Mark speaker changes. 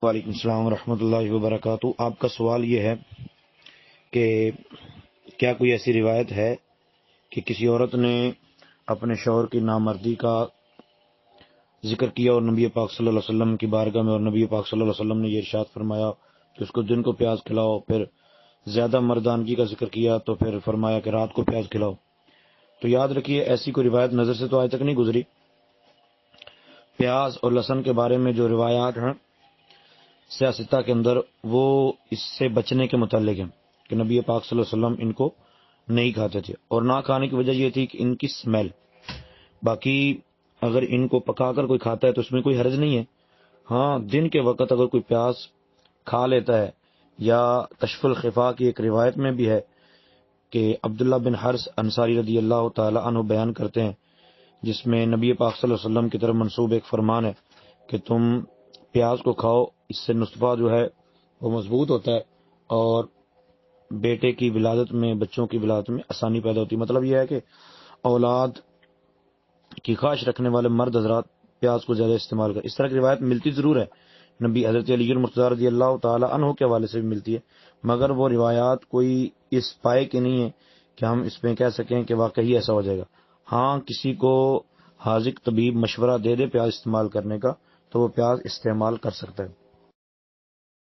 Speaker 1: وعلیکم السلام ورحمۃ اللہ وبرکاتہ۔ آپ کا سوال یہ ہے کہ کیا کوئی ایسی روایت ہے کہ کسی عورت نے اپنے شوہر کی نامردی کا ذکر کیا اور نبی پاک صلی اللہ علیہ وسلم کی بارگاہ میں، اور نبی پاک صلی اللہ علیہ وسلم نے یہ ارشاد فرمایا کہ اس کو دن کو پیاز کھلاؤ، پھر زیادہ مردانگی کا ذکر کیا تو پھر فرمایا کہ رات کو پیاز کھلاؤ؟ تو یاد رکھیے ایسی کوئی روایت نظر سے تو آج تک نہیں گزری۔ پیاز اور لہسن کے بارے میں جو روایات ہیں سیاستہ کے اندر، وہ اس سے بچنے کے متعلق ہیں کہ نبی پاک صلی اللہ علیہ وسلم ان کو نہیں کھاتے تھے، اور نہ کھانے کی وجہ یہ تھی کہ ان کی سمیل۔ باقی اگر ان کو پکا کر کوئی کھاتا ہے تو اس میں کوئی حرج نہیں ہے۔ ہاں، دن کے وقت اگر کوئی پیاز کھا لیتا ہے، یا کشف الخفا کی ایک روایت میں بھی ہے کہ عبداللہ بن حرث انصاری رضی اللہ تعالی عنہ بیان کرتے ہیں، جس میں نبی پاک صلی اللہ علیہ وسلم کی طرف منسوب ایک فرمان ہے کہ تم پیاز کو کھاؤ، اس سے نطفہ جو ہے وہ مضبوط ہوتا ہے اور بیٹے کی ولادت میں، بچوں کی ولادت میں آسانی پیدا ہوتی ہے۔ مطلب یہ ہے کہ اولاد کی خواہش رکھنے والے مرد حضرات پیاز کو زیادہ استعمال کریں۔ اس طرح کی روایت ملتی ضرور ہے، نبی حضرت علی المرتضیٰ رضی اللہ تعالی عنہ کے حوالے سے بھی ملتی ہے، مگر وہ روایات کوئی اس پائے کی نہیں ہے کہ ہم اس میں کہہ سکیں کہ واقعی ایسا ہو جائے گا۔ ہاں، کسی کو حاذق طبیب مشورہ دے دے پیاز استعمال کرنے کا تو وہ پیاز استعمال کر سکتا ہے۔